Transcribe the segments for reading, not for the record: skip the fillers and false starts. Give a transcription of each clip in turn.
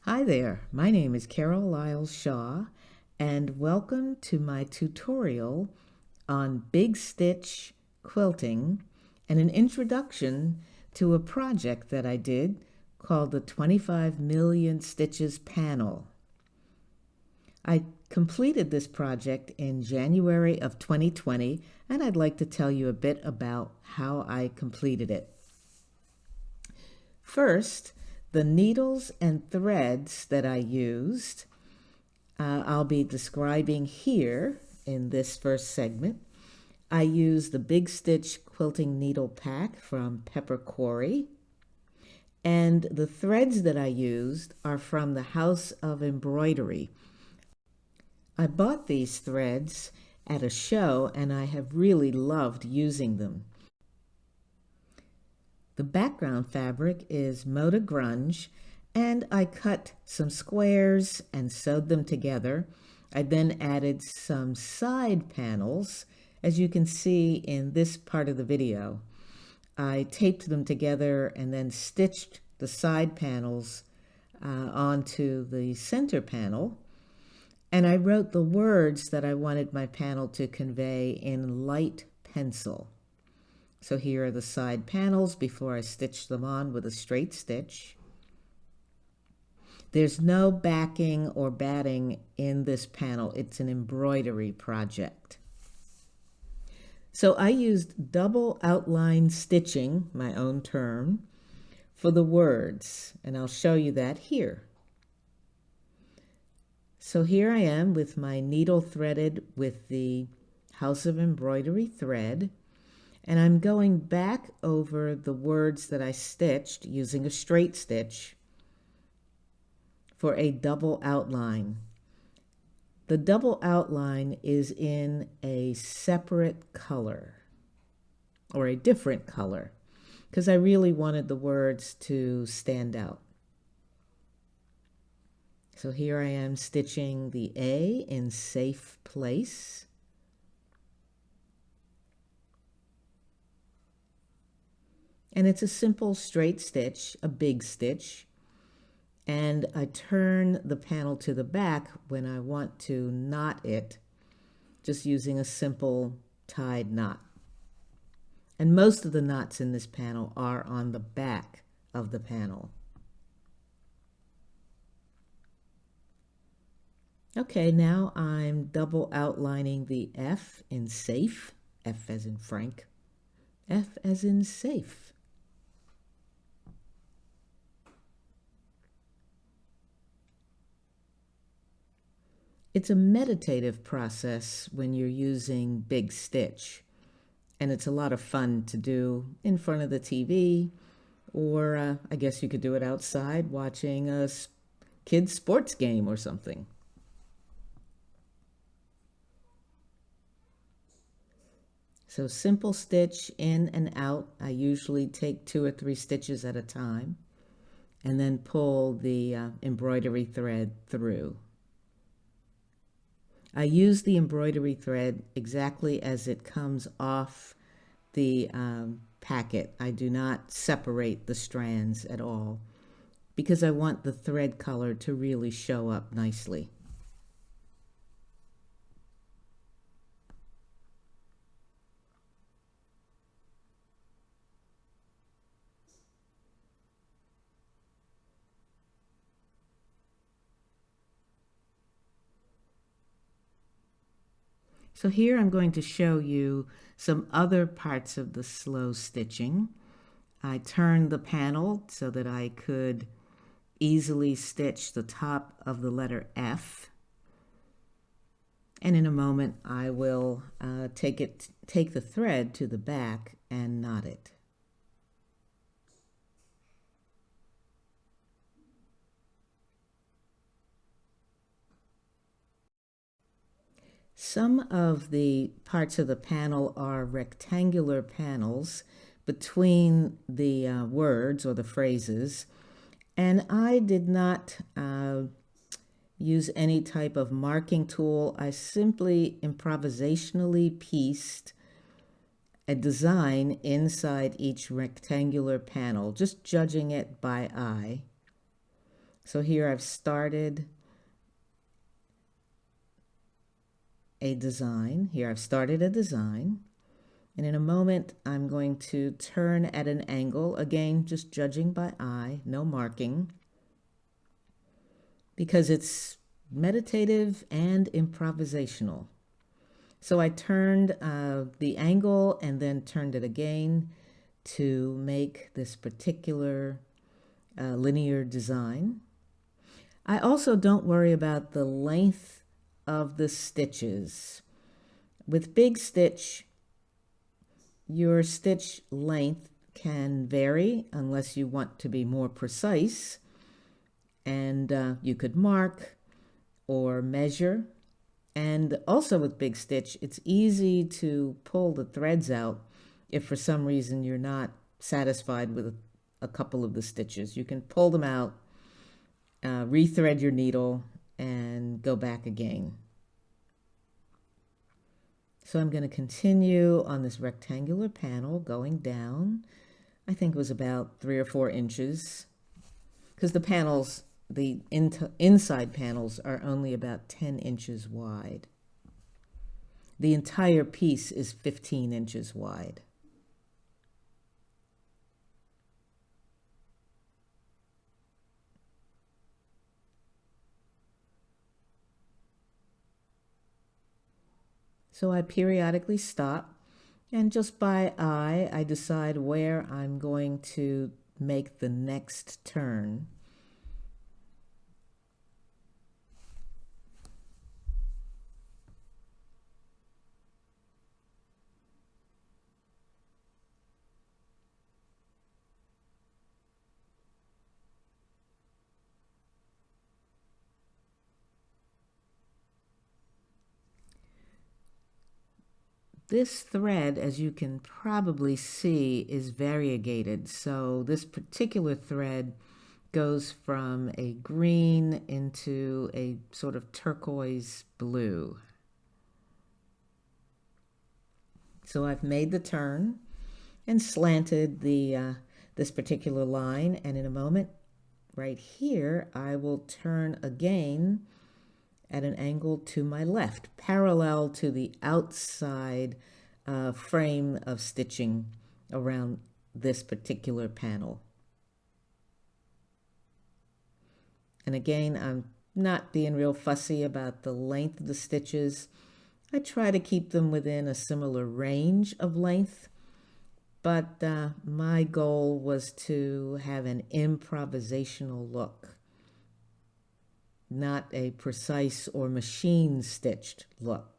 Hi there, my name is Carol Lyles Shaw, and welcome to my tutorial on Big Stitch quilting and an introduction to a project that I did called the 25 Million Stitches Panel. I completed this project in January of 2020, and I'd like to tell you a bit about how I completed it. First, the needles and threads that I used, I'll be describing here in this first segment. I used the Big Stitch Quilting Needle Pack from Pepper Quarry, and the threads that I used are from the House of Embroidery. I bought these threads at a show, and I have really loved using them. The background fabric is Moda Grunge, and I cut some squares and sewed them together. I then added some side panels, as you can see in this part of the video. I taped them together and then stitched the side panels onto the center panel, and I wrote the words that I wanted my panel to convey in light pencil. So here are the side panels before I stitch them on with a straight stitch. There's no backing or batting in this panel. It's an embroidery project. So I used double outline stitching, my own term, for the words, and I'll show you that here. So here I am with my needle threaded with the House of Embroidery thread, and I'm going back over the words that I stitched using a straight stitch for a double outline. The double outline is in a separate color or a different color because I really wanted the words to stand out. So here I am stitching the A in safe place. And it's a simple straight stitch, a big stitch, and I turn the panel to the back when I want to knot it, just using a simple tied knot. And most of the knots in this panel are on the back of the panel. Okay, now I'm double outlining the F in safe, F as in Frank, F as in safe. It's a meditative process when you're using Big Stitch, and it's a lot of fun to do in front of the TV, or I guess you could do it outside watching a kid's sports game or something. So simple stitch in and out. I usually take 2 or 3 stitches at a time, and then pull the embroidery thread through. I use the embroidery thread exactly as it comes off the packet. I do not separate the strands at all because I want the thread color to really show up nicely. So here I'm going to show you some other parts of the slow stitching. I turned the panel so that I could easily stitch the top of the letter F. And in a moment I will take the thread to the back and knot it. Some of the parts of the panel are rectangular panels between the words or the phrases, and I did not use any type of marking tool. I simply improvisationally pieced a design inside each rectangular panel, just judging it by eye. So here I've started a design. Here I've started a design. And in a moment, I'm going to turn at an angle, again, just judging by eye, no marking, because it's meditative and improvisational. So I turned the angle and then turned it again to make this particular linear design. I also don't worry about the length of the stitches. With big stitch, your stitch length can vary unless you want to be more precise, and you could mark or measure. And also with big stitch, it's easy to pull the threads out if for some reason you're not satisfied with a couple of the stitches. You can pull them out, rethread your needle, and go back again. So I'm going to continue on this rectangular panel going down. I think it was about 3 or 4 inches, because the panels, the inside panels, are only about 10 inches wide. The entire piece is 15 inches wide. So I periodically stop, and just by eye, I decide where I'm going to make the next turn. This thread, as you can probably see, is variegated. So this particular thread goes from a green into a sort of turquoise blue. So I've made the turn and slanted this particular line, and in a moment, right here, I will turn again at an angle to my left, parallel to the outside frame of stitching around this particular panel. And again, I'm not being real fussy about the length of the stitches. I try to keep them within a similar range of length, but my goal was to have an improvisational look, not a precise or machine stitched look.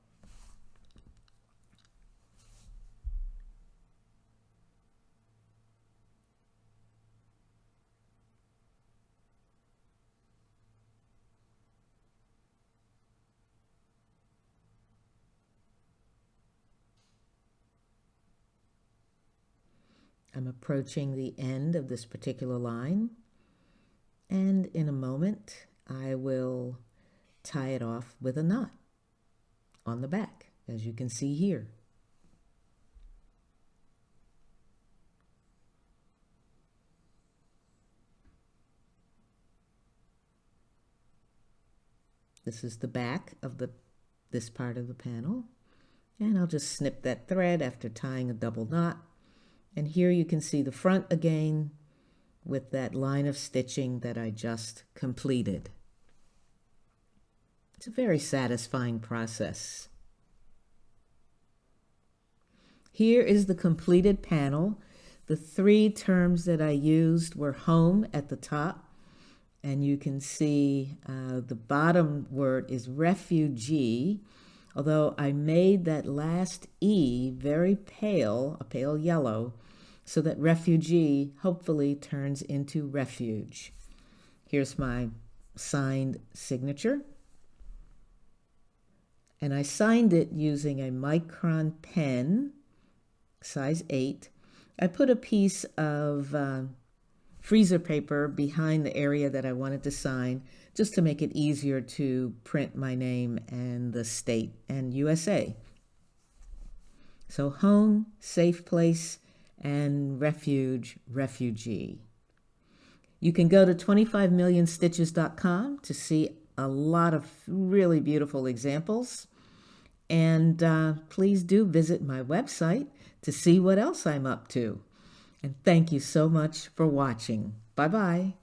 I'm approaching the end of this particular line, and in a moment I will tie it off with a knot on the back, as you can see here. This is the back of this part of the panel, and I'll just snip that thread after tying a double knot. And here you can see the front again with that line of stitching that I just completed. It's a very satisfying process. Here is the completed panel. The 3 terms that I used were home at the top, and you can see the bottom word is refugee, although I made that last E very pale, a pale yellow, so that refugee hopefully turns into refuge. Here's my signed signature. And I signed it using a micron pen, size 8. I put a piece of freezer paper behind the area that I wanted to sign, just to make it easier to print my name and the state and USA. So home, safe place, and refuge, refugee. You can go to 25millionstitches.com to see a lot of really beautiful examples. And please do visit my website to see what else I'm up to. And thank you so much for watching. Bye-bye.